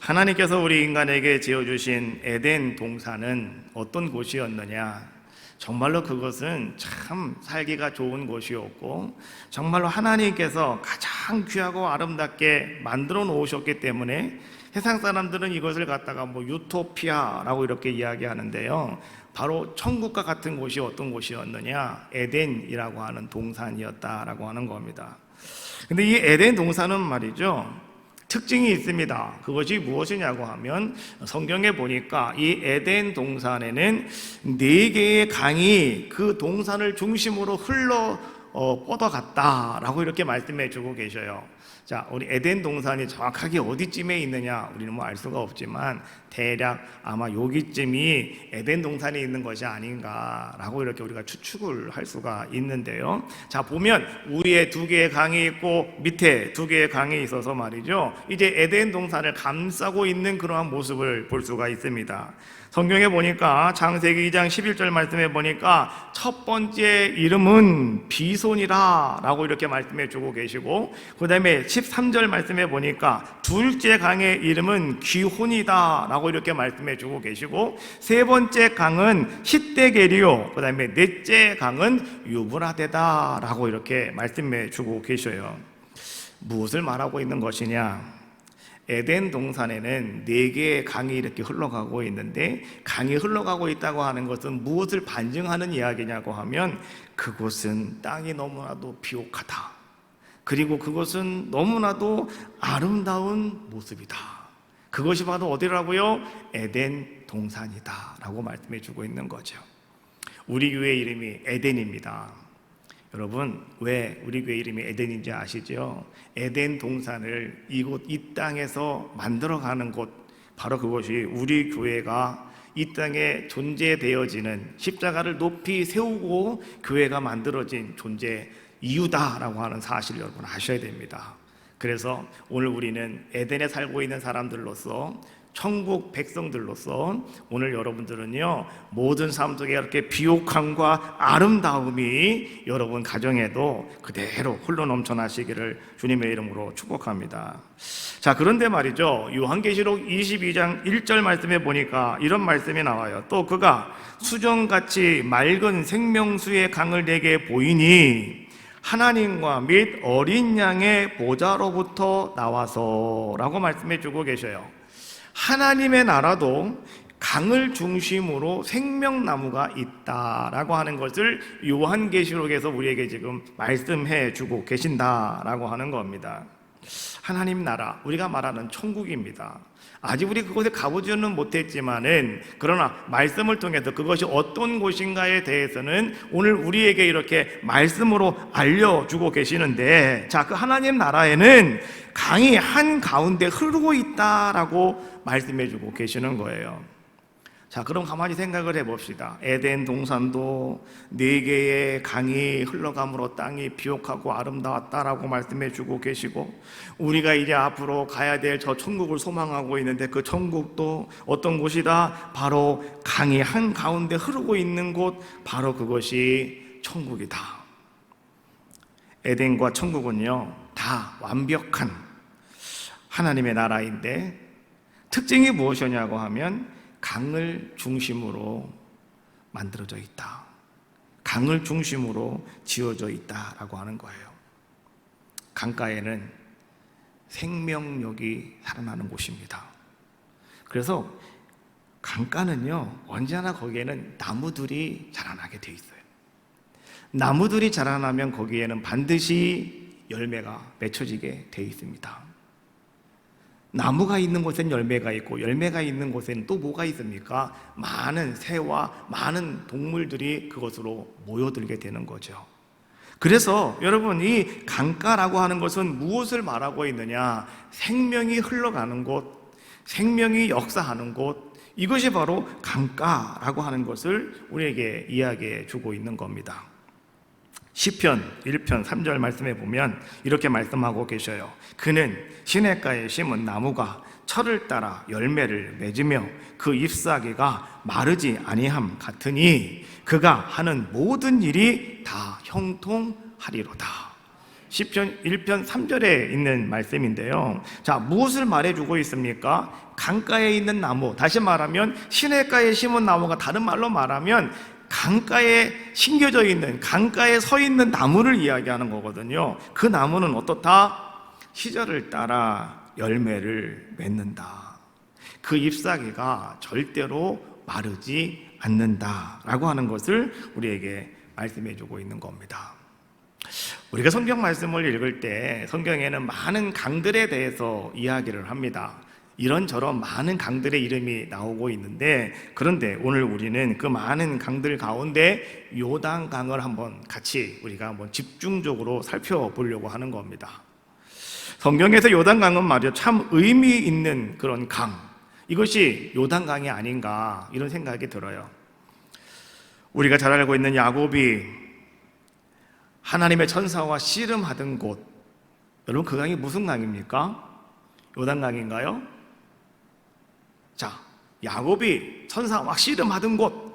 하나님께서 우리 인간에게 지어주신 에덴 동산은 어떤 곳이었느냐? 정말로 그것은 참 살기가 좋은 곳이었고, 정말로 하나님께서 가장 귀하고 아름답게 만들어 놓으셨기 때문에 세상 사람들은 이것을 갖다가 유토피아라고 이렇게 이야기하는데요, 바로 천국과 같은 곳이 어떤 곳이었느냐? 에덴이라고 하는 동산이었다라고 하는 겁니다. 근데 이 에덴 동산은 말이죠, 특징이 있습니다. 그것이 무엇이냐고 하면, 성경에 보니까 이 에덴 동산에는 4개의 강이 그 동산을 중심으로 뻗어갔다라고 이렇게 말씀해 주고 계셔요. 자, 우리 에덴 동산이 정확하게 어디쯤에 있느냐 우리는 알 수가 없지만, 대략 아마 여기쯤이 에덴 동산이 있는 것이 아닌가라고 이렇게 우리가 추측을 할 수가 있는데요. 자, 보면 위에 2개의 강이 있고 밑에 2개의 강이 있어서 말이죠, 이제 에덴 동산을 감싸고 있는 그러한 모습을 볼 수가 있습니다. 성경에 보니까 창세기 2장 11절 말씀에 보니까 첫 번째 이름은 비손이라 라고 이렇게 말씀해 주고 계시고, 그 다음에 13절 말씀에 보니까 둘째 강의 이름은 기혼이다 라고 이렇게 말씀해 주고 계시고, 세 번째 강은 히데게리요, 그 다음에 넷째 강은 유브라데다 라고 이렇게 말씀해 주고 계셔요. 무엇을 말하고 있는 것이냐? 에덴 동산에는 4개의 강이 이렇게 흘러가고 있는데, 강이 흘러가고 있다고 하는 것은 무엇을 반증하는 이야기냐고 하면, 그곳은 땅이 너무나도 비옥하다, 그리고 그것은 너무나도 아름다운 모습이다. 그것이 바로 어디라고요? 에덴 동산이다 라고 말씀해 주고 있는 거죠. 우리 교회 이름이 에덴입니다. 여러분, 왜 우리 교회 이름이 에덴인지 아시죠? 에덴 동산을 이 땅에서 만들어가는 곳, 바로 그것이 우리 교회가 이 땅에 존재되어지는, 십자가를 높이 세우고 교회가 만들어진 존재 이유다라고 하는 사실 여러분 아셔야 됩니다. 그래서 오늘 우리는 에덴에 살고 있는 사람들로서, 천국 백성들로서 오늘 여러분들은요, 모든 삶 속에 이렇게 비옥함과 아름다움이 여러분 가정에도 그대로 흘러넘쳐나시기를 주님의 이름으로 축복합니다. 자, 그런데 말이죠, 요한계시록 22장 1절 말씀에 보니까 이런 말씀이 나와요. 또 그가 수정같이 맑은 생명수의 강을 내게 보이니 하나님과 및 어린 양의 보좌로부터 나와서 라고 말씀해 주고 계셔요. 하나님의 나라도 강을 중심으로 생명나무가 있다라고 하는 것을 요한계시록에서 우리에게 지금 말씀해 주고 계신다라고 하는 겁니다. 하나님 나라, 우리가 말하는 천국입니다. 아직 우리 그곳에 가보지는 못했지만은, 그러나 말씀을 통해서 그것이 어떤 곳인가에 대해서는 오늘 우리에게 이렇게 말씀으로 알려주고 계시는데, 자, 그 하나님 나라에는 강이 한가운데 흐르고 있다라고 말씀해주고 계시는 거예요. 자, 그럼 가만히 생각을 해봅시다. 에덴 동산도 4개의 강이 흘러감으로 땅이 비옥하고 아름다웠다라고 말씀해주고 계시고, 우리가 이제 앞으로 가야 될 저 천국을 소망하고 있는데, 그 천국도 어떤 곳이다? 바로 강이 한가운데 흐르고 있는 곳, 바로 그것이 천국이다. 에덴과 천국은요, 다 완벽한 하나님의 나라인데, 특징이 무엇이냐고 하면 강을 중심으로 만들어져 있다, 강을 중심으로 지어져 있다라고 하는 거예요. 강가에는 생명력이 살아나는 곳입니다. 그래서 강가는요, 언제나 거기에는 나무들이 자라나게 돼 있어요. 나무들이 자라나면 거기에는 반드시 열매가 맺혀지게 돼 있습니다. 나무가 있는 곳엔 열매가 있고, 열매가 있는 곳에는 또 뭐가 있습니까? 많은 새와 많은 동물들이 그것으로 모여들게 되는 거죠. 그래서 여러분, 이 강가라고 하는 것은 무엇을 말하고 있느냐? 생명이 흘러가는 곳, 생명이 역사하는 곳, 이것이 바로 강가라고 하는 것을 우리에게 이야기해 주고 있는 겁니다. 시편 1편 3절 말씀에 보면 이렇게 말씀하고 계셔요. 그는 시냇가에 심은 나무가 철을 따라 열매를 맺으며 그 잎사귀가 마르지 아니함 같으니 그가 하는 모든 일이 다 형통하리로다. 시편 1편 3절에 있는 말씀인데요. 자, 무엇을 말해주고 있습니까? 강가에 있는 나무, 다시 말하면 시냇가에 심은 나무가 다른 말로 말하면 강가에 심겨져 있는, 강가에 서 있는 나무를 이야기하는 거거든요. 그 나무는 어떻다? 시절을 따라 열매를 맺는다. 그 잎사귀가 절대로 마르지 않는다라고 하는 것을 우리에게 말씀해 주고 있는 겁니다. 우리가 성경 말씀을 읽을 때 성경에는 많은 강들에 대해서 이야기를 합니다. 이런저런 많은 강들의 이름이 나오고 있는데, 그런데 오늘 우리는 그 많은 강들 가운데 요단강을 한번 같이 우리가 한번 집중적으로 살펴보려고 하는 겁니다. 성경에서 요단강은 말이죠, 참 의미 있는 그런 강, 이것이 요단강이 아닌가 이런 생각이 들어요. 우리가 잘 알고 있는 야곱이 하나님의 천사와 씨름하던 곳, 여러분 그 강이 무슨 강입니까? 요단강인가요? 자, 야곱이 천사와 씨름하던 곳,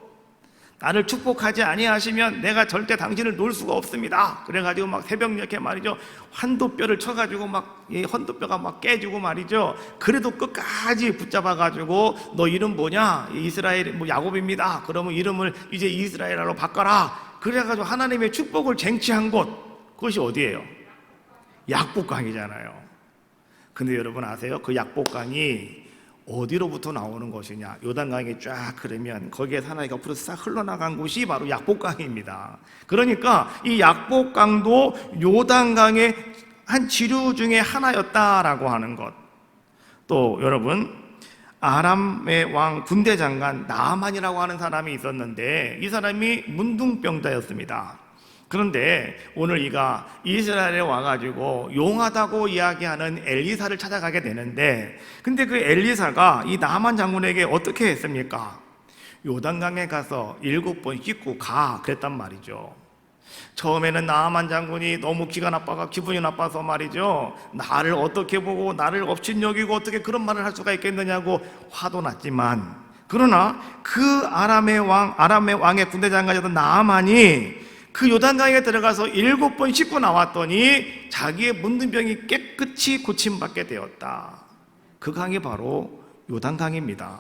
나를 축복하지 아니하시면 내가 절대 당신을 놓을 수가 없습니다. 그래가지고 막 새벽녘에 말이죠, 환도뼈를 쳐가지고 막 이 환도뼈가 막 깨지고 말이죠, 그래도 끝까지 붙잡아가지고 너 이름 뭐냐? 이스라엘 뭐 야곱입니다. 그러면 이름을 이제 이스라엘로 바꿔라. 그래가지고 하나님의 축복을 쟁취한 곳, 그것이 어디예요? 약복강이잖아요. 근데 여러분 아세요? 그 약복강이 어디로부터 나오는 것이냐? 요단강이 쫙 흐르면 거기에 하나가 앞으로 싹 흘러나간 곳이 바로 약복강입니다. 그러니까 이 약복강도 요단강의 한 지류 중에 하나였다라고 하는 것. 또 여러분, 아람의 왕 군대 장관 나아만이라고 하는 사람이 있었는데 이 사람이 문둥병자였습니다. 그런데 오늘 이가 이스라엘에 와가지고 용하다고 이야기하는 엘리사를 찾아가게 되는데, 근데 그 엘리사가 이 나만 장군에게 어떻게 했습니까? 요단강에 가서 7번 씻고 가 그랬단 말이죠. 처음에는 나만 장군이 너무 기분이 나빠서 말이죠, 나를 어떻게 보고 나를 업신여기고 어떻게 그런 말을 할 수가 있겠느냐고 화도 났지만, 그러나 그 아람의 왕의 군대 장관이었던 나아만이 그 요단강에 들어가서 7번 씻고 나왔더니 자기의 문둥병이 깨끗이 고침받게 되었다. 그 강이 바로 요단강입니다.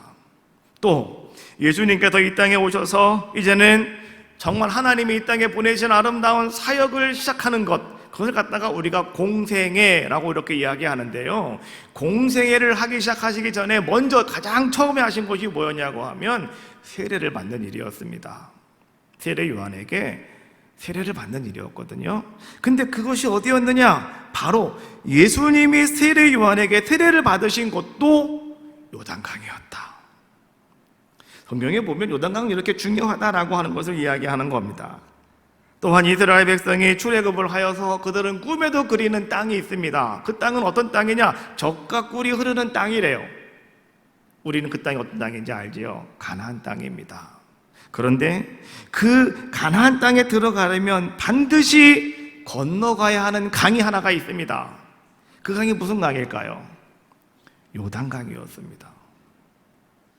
또 예수님께서 이 땅에 오셔서 이제는 정말 하나님이 이 땅에 보내신 아름다운 사역을 시작하는 것, 그것을 갖다가 우리가 공생애라고 이렇게 이야기하는데요, 공생애를 하기 시작하시기 전에 먼저 가장 처음에 하신 것이 뭐였냐고 하면 세례를 받는 일이었습니다. 세례 요한에게 세례를 받는 일이었거든요. 근데 그것이 어디였느냐? 바로 예수님이 세례 요한에게 세례를 받으신 곳도 요단강이었다. 성경에 보면 요단강이 이렇게 중요하다라고 하는 것을 이야기하는 겁니다. 또한 이스라엘 백성이 출애굽을 하여서 그들은 꿈에도 그리는 땅이 있습니다. 그 땅은 어떤 땅이냐? 젖과 꿀이 흐르는 땅이래요. 우리는 그 땅이 어떤 땅인지 알지요? 가나안 땅입니다. 그런데 그 가나안 땅에 들어가려면 반드시 건너가야 하는 강이 하나가 있습니다. 그 강이 무슨 강일까요? 요단강이었습니다.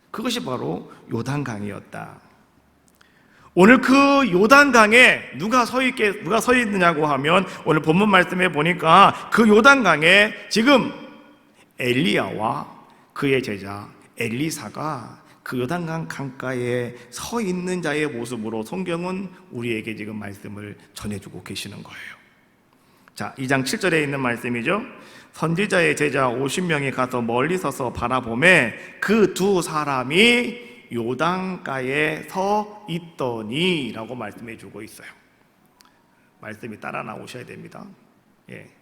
그것이 바로 요단강이었다. 오늘 그 요단강에 누가 서 있느냐고 하면 오늘 본문 말씀에 보니까 그 요단강에 지금 엘리야와 그의 제자 엘리사가 그 요단강 강가에 서 있는 자의 모습으로 성경은 우리에게 지금 말씀을 전해주고 계시는 거예요. 자, 2장 7절에 있는 말씀이죠. 선지자의 제자 50명이 가서 멀리 서서 바라보매 그 두 사람이 요단가에 서 있더니 라고 말씀해 주고 있어요. 말씀이 따라 나오셔야 됩니다.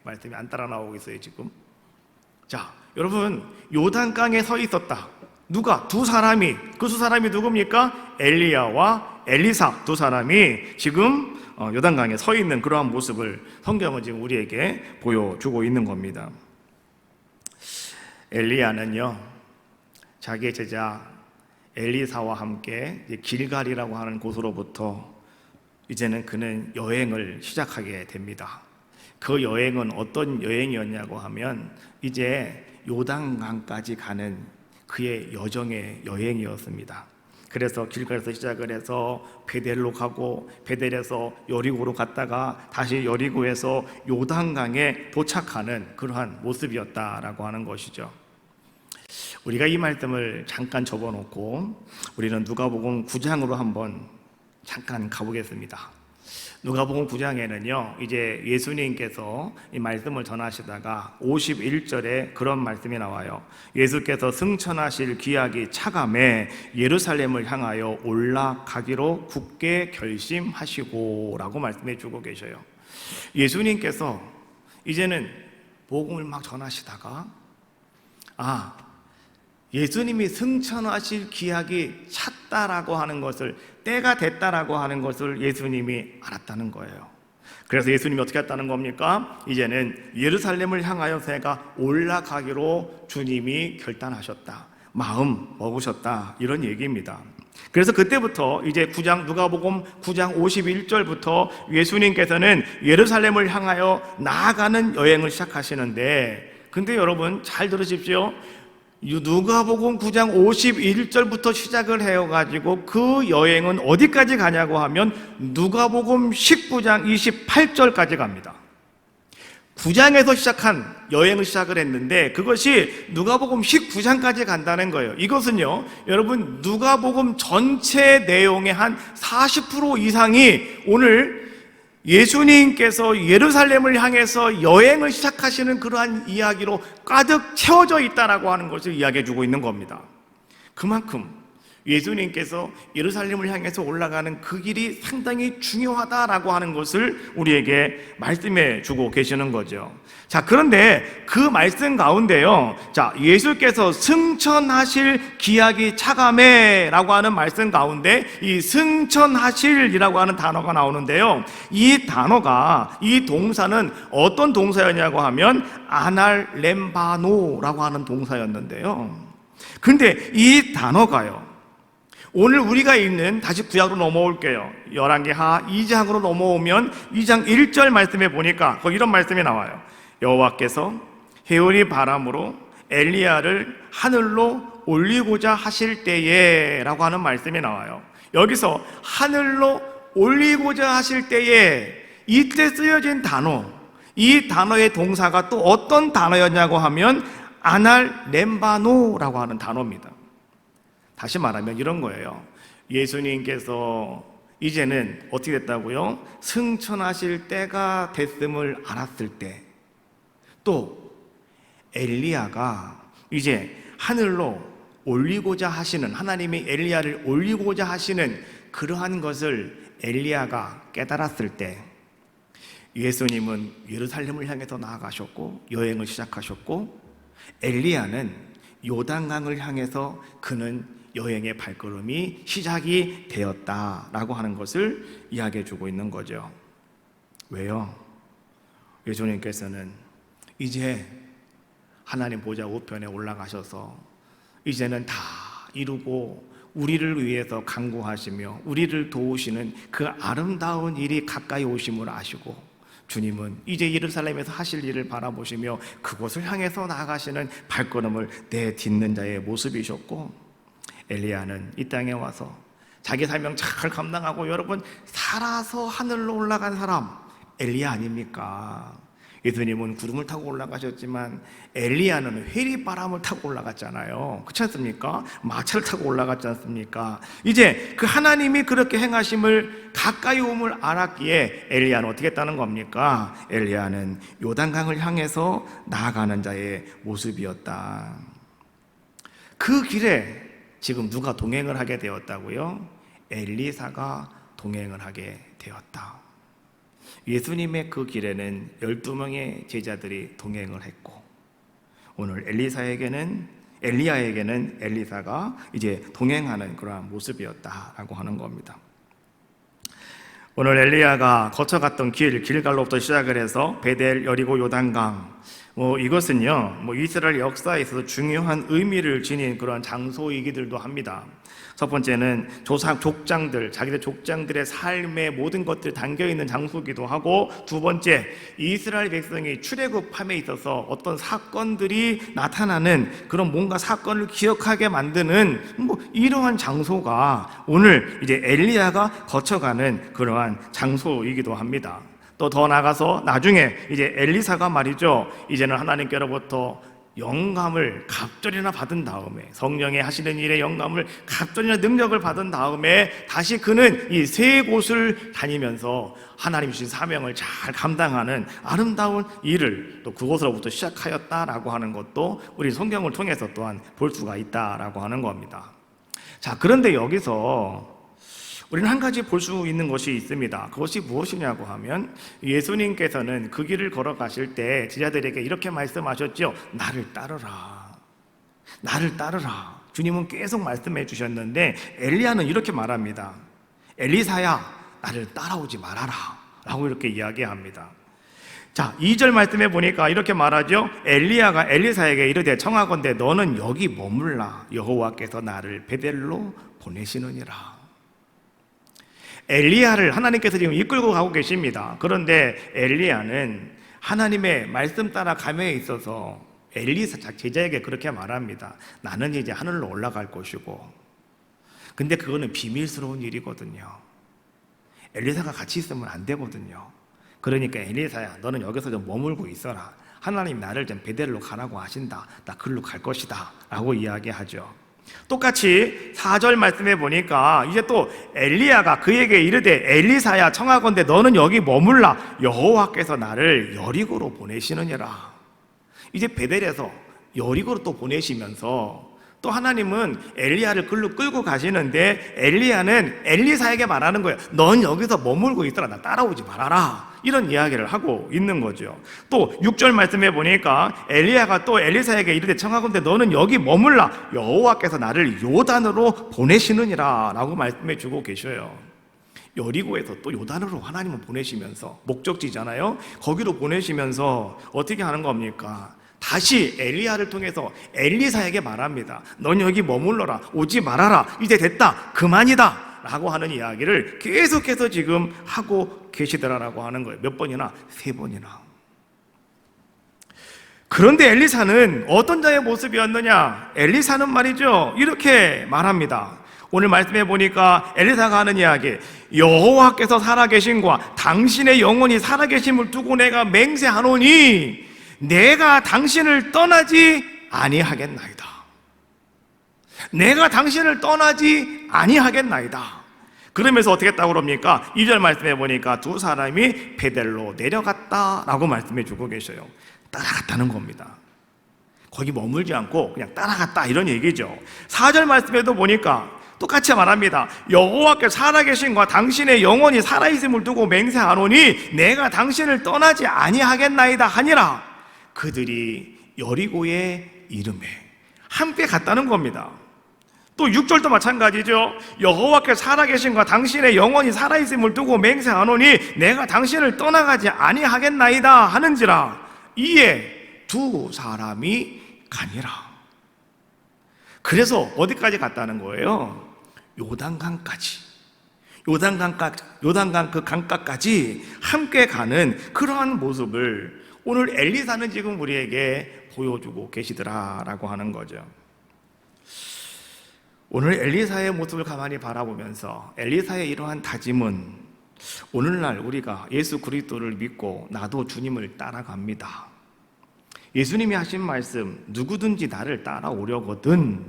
말씀이 안 따라 나오고 있어요 지금. 자, 여러분, 요단강에 서 있었다. 누가? 두 사람이. 그 두 사람이 누굽니까? 엘리야와 엘리사 두 사람이 지금 요단강에 서 있는 그러한 모습을 성경은 지금 우리에게 보여주고 있는 겁니다. 엘리야는요, 자기의 제자 엘리사와 함께 길갈이라고 하는 곳으로부터 이제는 그는 여행을 시작하게 됩니다. 그 여행은 어떤 여행이었냐고 하면 이제 요단강까지 가는 그의 여정의 여행이었습니다. 그래서 길가에서 시작을 해서 베델로 가고 베델에서 여리고로 갔다가 다시 여리고에서 요단강에 도착하는 그러한 모습이었다라고 하는 것이죠. 우리가 이 말씀을 잠깐 접어놓고 우리는 누가복음 9장으로 한번 잠깐 가보겠습니다. 누가복음 9장에는요, 이제 예수님께서 이 말씀을 전하시다가 51절에 그런 말씀이 나와요. 예수께서 승천하실 기약이 차감해 예루살렘을 향하여 올라가기로 굳게 결심하시고 라고 말씀해 주고 계셔요. 예수님께서 이제는 복음을 막 전하시다가 예수님이 승천하실 기약이 찼다라고 하는 것을, 때가 됐다라고 하는 것을 예수님이 알았다는 거예요. 그래서 예수님이 어떻게 했다는 겁니까? 이제는 예루살렘을 향하여 새가 올라가기로 주님이 결단하셨다, 마음 먹으셨다, 이런 얘기입니다. 그래서 그때부터 이제 누가복음 9장 51절부터 예수님께서는 예루살렘을 향하여 나아가는 여행을 시작하시는데, 근데 여러분 잘 들으십시오. 누가복음 9장 51절부터 시작을 해가지고 그 여행은 어디까지 가냐고 하면 누가복음 19장 28절까지 갑니다. 9장에서 시작한 여행을 시작을 했는데 그것이 누가복음 19장까지 간다는 거예요. 이것은요, 여러분 누가복음 전체 내용의 한 40% 이상이 오늘 예수님께서 예루살렘을 향해서 여행을 시작하시는 그러한 이야기로 가득 채워져 있다라고 하는 것을 이야기해 주고 있는 겁니다. 그만큼 예수님께서 예루살렘을 향해서 올라가는 그 길이 상당히 중요하다라고 하는 것을 우리에게 말씀해 주고 계시는 거죠. 자, 그런데 그 말씀 가운데요, 자, 예수께서 승천하실 기약이 차감해 라고 하는 말씀 가운데 이 승천하실이라고 하는 단어가 나오는데요, 이 단어가, 이 동사는 어떤 동사였냐고 하면 아날렘바노라고 하는 동사였는데요, 근데 이 단어가요, 오늘 우리가 읽는, 다시 구약으로 넘어올게요. 열왕기하 2장으로 넘어오면 2장 1절 말씀에 보니까 거기 이런 말씀이 나와요. 여호와께서 해오리 바람으로 엘리야를 하늘로 올리고자 하실 때에 라고 하는 말씀이 나와요. 여기서 하늘로 올리고자 하실 때에, 이때 쓰여진 단어, 이 단어의 동사가 또 어떤 단어였냐고 하면 아날렘바노라고 하는 단어입니다. 다시 말하면 이런 거예요. 예수님께서 이제는 어떻게 됐다고요? 승천하실 때가 됐음을 알았을 때, 또 엘리야가 이제 하늘로 올리고자 하시는, 하나님이 엘리야를 올리고자 하시는 그러한 것을 엘리야가 깨달았을 때, 예수님은 예루살렘을 향해서 나아가셨고 여행을 시작하셨고, 엘리야는 요단강을 향해서 그는 여행의 발걸음이 시작이 되었다라고 하는 것을 이야기해 주고 있는 거죠. 왜요? 예수님께서는 이제 하나님 보좌 우편에 올라가셔서 이제는 다 이루고 우리를 위해서 간구하시며 우리를 도우시는 그 아름다운 일이 가까이 오심을 아시고, 주님은 이제 예루살렘에서 하실 일을 바라보시며 그곳을 향해서 나아가시는 발걸음을 내딛는 자의 모습이셨고, 엘리야는 이 땅에 와서 자기 사명 잘 감당하고, 여러분 살아서 하늘로 올라간 사람 엘리야 아닙니까? 예수님은 구름을 타고 올라가셨지만 엘리야는 회리바람을 타고 올라갔잖아요. 그렇지 않습니까? 마차를 타고 올라갔지 않습니까? 이제 그 하나님이 그렇게 행하심을 가까이 오음을 알았기에 엘리야는 어떻게 했다는 겁니까? 엘리야는 요단강을 향해서 나아가는 자의 모습이었다. 그 길에 지금 누가 동행을 하게 되었다고요? 엘리사가 동행을 하게 되었다. 예수님의 그 길에는 12명의 제자들이 동행을 했고, 오늘 엘리야에게는 엘리사가 이제 동행하는 그러한 모습이었다라고 하는 겁니다. 오늘 엘리야가 거쳐갔던 길갈로부터 시작을 해서 베델, 여리고, 요단강, 이것은요, 이스라엘 역사에 있어서 중요한 의미를 지닌 그런 장소이기들도 합니다. 첫 번째는 족장들, 자기들 족장들의 삶의 모든 것들이 담겨있는 장소이기도 하고, 두 번째, 이스라엘 백성이 출애굽함에 있어서 어떤 사건들이 나타나는 그런 뭔가 사건을 기억하게 만드는 이러한 장소가 오늘 이제 엘리야가 거쳐가는 그러한 장소이기도 합니다. 또 더 나가서 나중에 이제 엘리사가 말이죠, 이제는 하나님께로부터 영감을 갑절이나 받은 다음에, 성령의 하시는 일에 영감을 갑절이나 능력을 받은 다음에 다시 그는 이 세 곳을 다니면서 하나님 주신 사명을 잘 감당하는 아름다운 일을 또 그곳으로부터 시작하였다라고 하는 것도 우리 성경을 통해서 또한 볼 수가 있다라고 하는 겁니다. 자, 그런데 여기서 우리는 한 가지 볼 수 있는 것이 있습니다. 그것이 무엇이냐고 하면, 예수님께서는 그 길을 걸어가실 때 제자들에게 이렇게 말씀하셨죠. 나를 따르라. 나를 따르라. 주님은 계속 말씀해 주셨는데, 엘리야는 이렇게 말합니다. 엘리사야, 나를 따라오지 말아라 라고 이렇게 이야기합니다. 자, 2절 말씀해 보니까 이렇게 말하죠. 엘리야가 엘리사에게 이르되 청하건대 너는 여기 머물라. 여호와께서 나를 베델로 보내시느니라. 엘리야를 하나님께서 지금 이끌고 가고 계십니다. 그런데 엘리야는 하나님의 말씀 따라 감에 있어서 엘리사 제자에게 그렇게 말합니다. 나는 이제 하늘로 올라갈 것이고, 근데 그거는 비밀스러운 일이거든요. 엘리사가 같이 있으면 안 되거든요. 그러니까 엘리사야, 너는 여기서 좀 머물고 있어라. 하나님 나를 좀 베델로 가라고 하신다. 나 그리로 갈 것이다 라고 이야기하죠. 똑같이 4절 말씀해 보니까 이제 또 엘리야가 그에게 이르되 엘리사야 청하건대 너는 여기 머물라. 여호와께서 나를 여리고로 보내시느니라. 이제 베델에서 여리고로 또 보내시면서 또 하나님은 엘리야를 글로 끌고 가시는데, 엘리야는 엘리사에게 말하는 거예요. 넌 여기서 머물고 있어라. 나 따라오지 말아라. 이런 이야기를 하고 있는 거죠. 또 6절 말씀해 보니까 엘리야가 또 엘리사에게 이르되 청하건대 너는 여기 머물라. 여호와께서 나를 요단으로 보내시느니라 라고 말씀해 주고 계셔요. 여리고에서 또 요단으로 하나님을 보내시면서, 목적지잖아요. 거기로 보내시면서 어떻게 하는 겁니까? 다시 엘리야를 통해서 엘리사에게 말합니다. 넌 여기 머물러라. 오지 말아라. 이제 됐다. 그만이다 라고 하는 이야기를 계속해서 지금 하고 계시더라라고 하는 거예요. 몇 번이나? 3번이나. 그런데 엘리사는 어떤 자의 모습이었느냐? 엘리사는 말이죠, 이렇게 말합니다. 오늘 말씀해 보니까 엘리사가 하는 이야기, 여호와께서 살아계신과 당신의 영혼이 살아계심을 두고 내가 맹세하노니 내가 당신을 떠나지 아니하겠나이다. 내가 당신을 떠나지 아니하겠나이다. 그러면서 어떻게 했다고 그럽니까? 2절 말씀해 보니까 두 사람이 베델로 내려갔다라고 말씀해 주고 계셔요. 따라갔다는 겁니다. 거기 머물지 않고 그냥 따라갔다 이런 얘기죠. 4절 말씀에도 보니까 똑같이 말합니다. 여호와께서 살아계신과 당신의 영혼이 살아있음을 두고 맹세하노니 내가 당신을 떠나지 아니하겠나이다 하니라. 그들이 여리고에 이름에 함께 갔다는 겁니다. 또 6절도 마찬가지죠. 여호와께서 살아계신과 당신의 영혼이 살아있음을 두고 맹세하노니 내가 당신을 떠나가지 아니하겠나이다 하는지라. 이에 두 사람이 가니라. 그래서 어디까지 갔다는 거예요? 요단강까지. 요단강 그 강가까지 함께 가는 그러한 모습을 오늘 엘리사는 지금 우리에게 보여주고 계시더라라고 하는 거죠. 오늘 엘리사의 모습을 가만히 바라보면서 엘리사의 이러한 다짐은 오늘날 우리가 예수 그리스도를 믿고 나도 주님을 따라갑니다. 예수님이 하신 말씀, 누구든지 나를 따라오려거든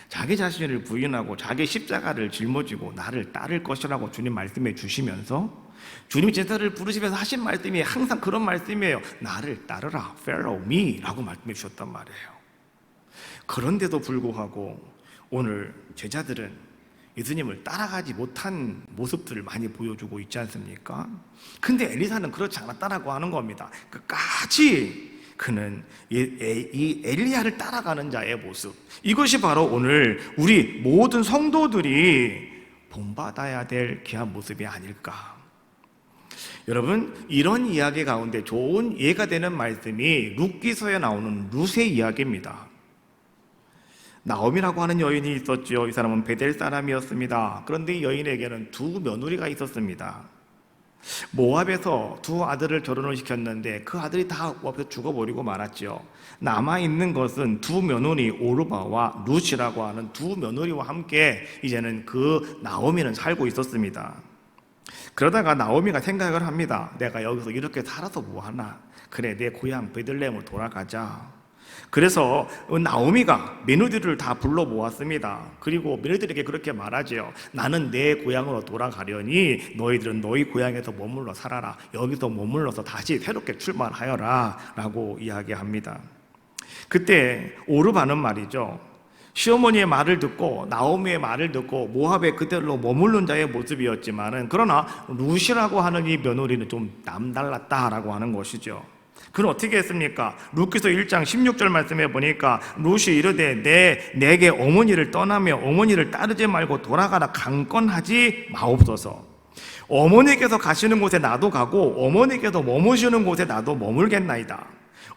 자기 자신을 부인하고 자기 십자가를 짊어지고 나를 따를 것이라고 주님 말씀해 주시면서, 주님이 제자를 부르시면서 하신 말씀이 항상 그런 말씀이에요. 나를 따르라, follow me 라고 말씀해 주셨단 말이에요. 그런데도 불구하고 오늘 제자들은 예수님을 따라가지 못한 모습들을 많이 보여주고 있지 않습니까? 근데 엘리사는 그렇지 않았다라고 하는 겁니다. 끝까지 그는 이 엘리야를 따라가는 자의 모습, 이것이 바로 오늘 우리 모든 성도들이 본받아야 될 귀한 모습이 아닐까. 여러분, 이런 이야기 가운데 좋은 예가 되는 말씀이 룻기서에 나오는 룻의 이야기입니다. 나오미라고 하는 여인이 있었죠. 이 사람은 베델 사람이었습니다. 그런데 이 여인에게는 두 며느리가 있었습니다. 모압에서 두 아들을 결혼을 시켰는데 그 아들이 다 모압에서 죽어버리고 말았죠. 남아있는 것은 두 며느리 오르바와 룻이라고 하는 두 며느리와 함께 이제는 그 나오미는 살고 있었습니다. 그러다가 나오미가 생각을 합니다. 내가 여기서 이렇게 살아서 뭐하나, 그래 내 고향 베들레헴으로 돌아가자. 그래서 나오미가 며느리들을 다 불러 모았습니다. 그리고 며느리들에게 그렇게 말하죠. 나는 내 고향으로 돌아가려니 너희들은 너희 고향에서 머물러 살아라. 여기서 머물러서 다시 새롭게 출발하여라 라고 이야기합니다. 그때 오르바는 말이죠, 시어머니의 말을 듣고 나오미의 말을 듣고 모압에 그대로 머무른 자의 모습이었지만은, 그러나 룻이라고 하는 이 며느리는 좀 남달랐다라고 하는 것이죠. 그는 어떻게 했습니까? 룻기서 1장 16절 말씀에 보니까 룻이 이르되 내게 어머니를 떠나며 어머니를 따르지 말고 돌아가라 강권하지 마옵소서. 어머니께서 가시는 곳에 나도 가고 어머니께서 머무시는 곳에 나도 머물겠나이다.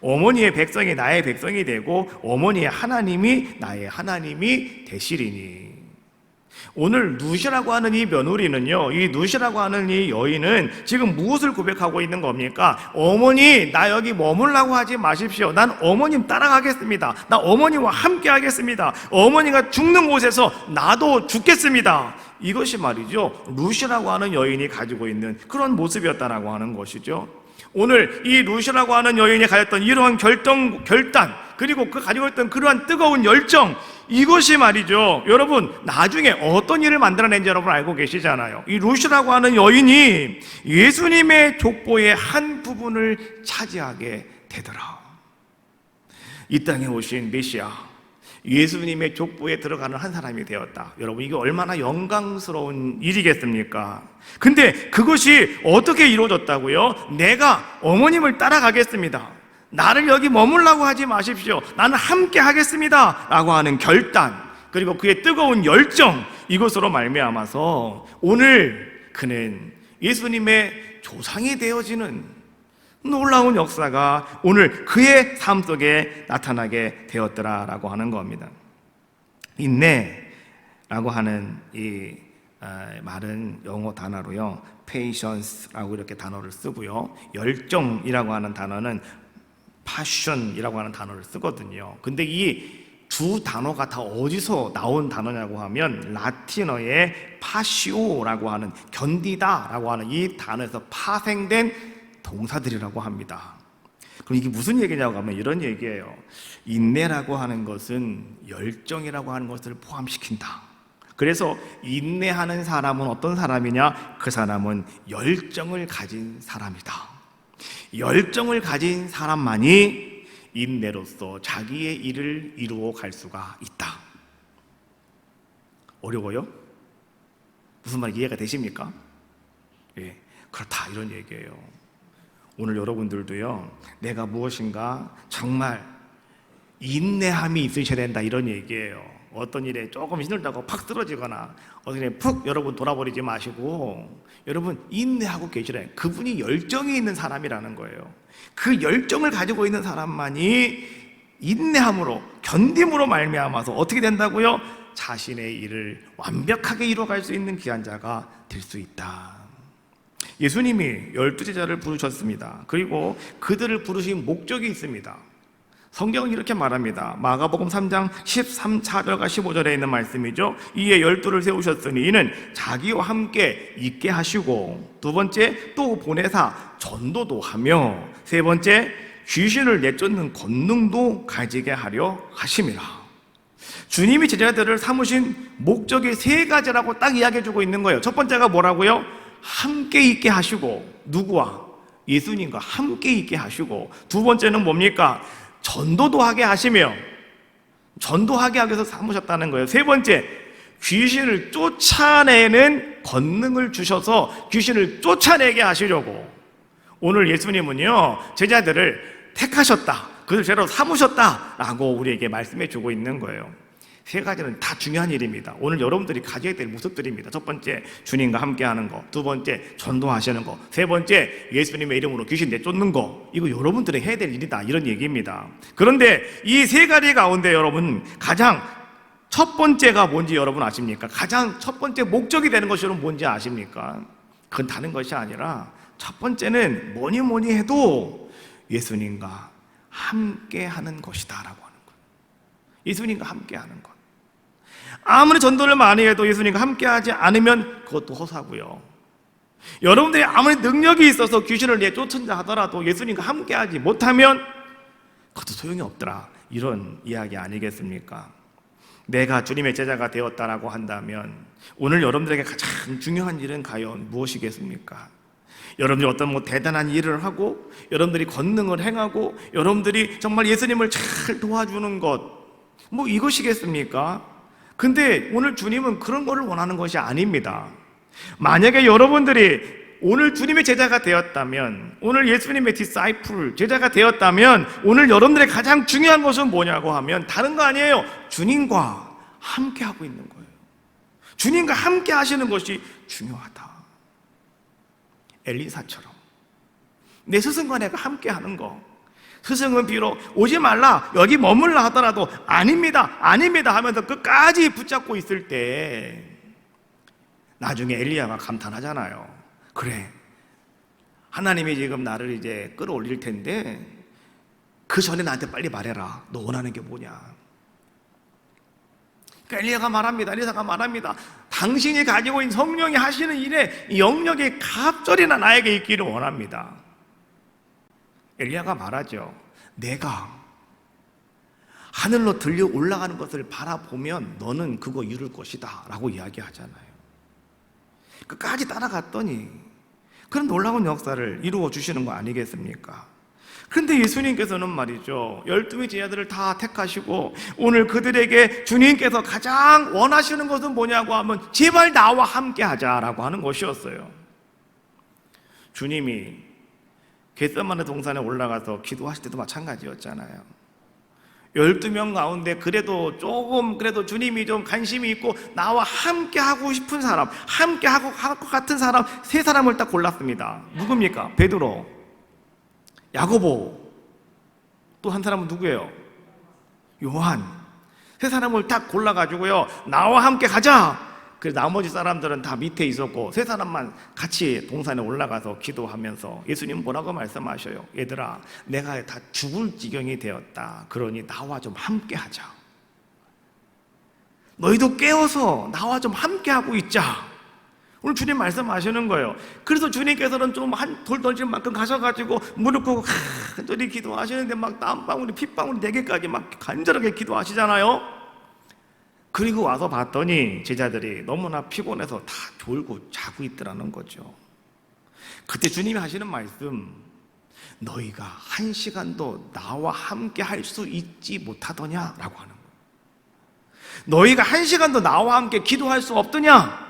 어머니의 백성이 나의 백성이 되고 어머니의 하나님이 나의 하나님이 되시리니. 오늘 룻이라고 하는 이 며느리는요, 이 룻이라고 하는 이 여인은 지금 무엇을 고백하고 있는 겁니까? 어머니, 나 여기 머물라고 하지 마십시오. 난 어머님 따라가겠습니다. 나 어머니와 함께 하겠습니다. 어머니가 죽는 곳에서 나도 죽겠습니다. 이것이 말이죠, 룻이라고 하는 여인이 가지고 있는 그런 모습이었다라고 하는 것이죠. 오늘 이 룻이라고 하는 여인이 가졌던 이러한 결단, 그리고 그 가지고 있던 그러한 뜨거운 열정, 이것이 말이죠, 여러분 나중에 어떤 일을 만들어낸지 여러분 알고 계시잖아요. 이 룻이라고 하는 여인이 예수님의 족보의 한 부분을 차지하게 되더라. 이 땅에 오신 메시아, 예수님의 족보에 들어가는 한 사람이 되었다. 여러분, 이게 얼마나 영광스러운 일이겠습니까? 근데 그것이 어떻게 이루어졌다고요? 내가 어머님을 따라가겠습니다. 나를 여기 머물라고 하지 마십시오. 나는 함께 하겠습니다 라고 하는 결단, 그리고 그의 뜨거운 열정, 이것으로 말미암아서 오늘 그는 예수님의 조상이 되어지는 놀라운 역사가 오늘 그의 삶 속에 나타나게 되었더라라고 하는 겁니다. 인내라고 하는 이 말은 영어 단어로요, patience라고 이렇게 단어를 쓰고요, 열정이라고 하는 단어는 passion이라고 하는 단어를 쓰거든요. 근데 이 두 단어가 다 어디서 나온 단어냐고 하면 라틴어의 파시오라고 하는, 견디다라고 하는 이 단어에서 파생된 동사들이라고 합니다. 그럼 이게 무슨 얘기냐고 하면 이런 얘기예요. 인내라고 하는 것은 열정이라고 하는 것을 포함시킨다. 그래서 인내하는 사람은 어떤 사람이냐? 그 사람은 열정을 가진 사람이다. 열정을 가진 사람만이 인내로서 자기의 일을 이루어 갈 수가 있다. 어려워요? 무슨 말인지 이해가 되십니까? 예, 그렇다 이런 얘기예요. 오늘 여러분들도요, 내가 무엇인가 정말 인내함이 있으셔야 된다 이런 얘기예요. 어떤 일에 조금 힘들다고 팍 쓰러지거나 어떤 일에 푹 여러분 돌아버리지 마시고, 여러분 인내하고 계시라. 그분이 열정이 있는 사람이라는 거예요. 그 열정을 가지고 있는 사람만이 인내함으로, 견딤으로 말미암아서 어떻게 된다고요? 자신의 일을 완벽하게 이루어갈 수 있는 귀한 자가 될 수 있다. 예수님이 12제자를 부르셨습니다. 그리고 그들을 부르신 목적이 있습니다. 성경은 이렇게 말합니다. 마가복음 3장 13절과 15절에 있는 말씀이죠. 이에 12를 세우셨으니 이는 자기와 함께 있게 하시고, 두 번째 또 보내사 전도도 하며, 세 번째 귀신을 내쫓는 권능도 가지게 하려 하심이라. 주님이 제자들을 삼으신 목적이 세 가지라고 딱 이야기해주고 있는 거예요. 첫 번째가 뭐라고요? 함께 있게 하시고, 누구와? 예수님과 함께 있게 하시고, 두 번째는 뭡니까? 전도도 하게 하시며, 전도하게 하기 위해서 삼으셨다는 거예요. 세 번째, 귀신을 쫓아내는 권능을 주셔서 귀신을 쫓아내게 하시려고. 오늘 예수님은요, 제자들을 택하셨다, 그들 제로 삼으셨다라고 우리에게 말씀해 주고 있는 거예요. 세 가지는 다 중요한 일입니다. 오늘 여러분들이 가져야 될 모습들입니다. 첫 번째, 주님과 함께 하는 거. 두 번째, 전도하시는 거. 세 번째, 예수님의 이름으로 귀신 내쫓는 거. 이거 여러분들이 해야 될 일이다 이런 얘기입니다. 그런데 이 세 가지 가운데 여러분 가장 첫 번째가 뭔지 여러분 아십니까? 가장 첫 번째 목적이 되는 것이 여러분 뭔지 아십니까? 그건 다른 것이 아니라 첫 번째는 뭐니 해도 예수님과 함께 하는 것이다 라고 하는 거예요. 예수님과 함께 하는 것. 아무리 전도를 많이 해도 예수님과 함께 하지 않으면 그것도 허사고요. 여러분들이 아무리 능력이 있어서 귀신을 내쫓은다 하더라도 예수님과 함께 하지 못하면 그것도 소용이 없더라, 이런 이야기 아니겠습니까? 내가 주님의 제자가 되었다라고 한다면 오늘 여러분들에게 가장 중요한 일은 과연 무엇이겠습니까? 여러분들이 어떤 대단한 일을 하고, 여러분들이 권능을 행하고, 여러분들이 정말 예수님을 잘 도와주는 것, 이것이겠습니까? 근데 오늘 주님은 그런 거를 원하는 것이 아닙니다. 만약에 여러분들이 오늘 주님의 제자가 되었다면, 오늘 예수님의 디사이플 제자가 되었다면, 오늘 여러분들의 가장 중요한 것은 뭐냐고 하면 다른 거 아니에요. 주님과 함께 하고 있는 거예요. 주님과 함께 하시는 것이 중요하다. 엘리사처럼 내 스승과 내가 함께 하는 거. 스승은 비록 오지 말라, 여기 머물라 하더라도 아닙니다 하면서 끝까지 붙잡고 있을 때 나중에 엘리야가 감탄하잖아요. 그래, 하나님이 지금 나를 이제 끌어올릴 텐데 그 전에 나한테 빨리 말해라. 너 원하는 게 뭐냐? 그러니까 엘리사가 말합니다. 당신이 가지고 있는 성령이 하시는 일에 영역이 갑절이나 나에게 있기를 원합니다. 엘리야가 말하죠. 내가 하늘로 들려 올라가는 것을 바라보면 너는 그거 이룰 것이다 라고 이야기하잖아요. 끝까지 따라갔더니 그런 놀라운 역사를 이루어 주시는 거 아니겠습니까? 그런데 예수님께서는 말이죠, 12의 제자들을 다 택하시고 오늘 그들에게 주님께서 가장 원하시는 것은 뭐냐고 하면 제발 나와 함께 하자라고 하는 것이었어요. 주님이 겟세마네 동산에 올라가서 기도하실 때도 마찬가지였잖아요. 12명 가운데 그래도 주님이 좀 관심이 있고 나와 함께 하고 싶은 사람, 함께 하고 할 것 같은 사람 3사람을 딱 골랐습니다. 누굽니까? 베드로, 야고보, 또 한 사람은 누구예요? 요한. 3사람을 딱 골라가지고요, 나와 함께 가자. 그래서 나머지 사람들은 다 밑에 있었고 3사람만 같이 동산에 올라가서 기도하면서 예수님 뭐라고 말씀하셔요? 얘들아, 내가 다 죽을 지경이 되었다. 그러니 나와 좀 함께 하자. 너희도 깨어서 나와 좀 함께 하고 있자. 오늘 주님 말씀하시는 거예요. 그래서 주님께서는 좀 한 돌 던질 만큼 가셔가지고 무릎 꿇고 간절히 기도하시는데 막 땀방울이 핏방울이 4개까지 막 간절하게 기도하시잖아요. 그리고 와서 봤더니 제자들이 너무나 피곤해서 다 졸고 자고 있더라는 거죠. 그때 주님이 하시는 말씀, 너희가 1시간도 나와 함께 할 수 있지 못하더냐 라고 하는 거예요. 너희가 1시간도 나와 함께 기도할 수 없더냐?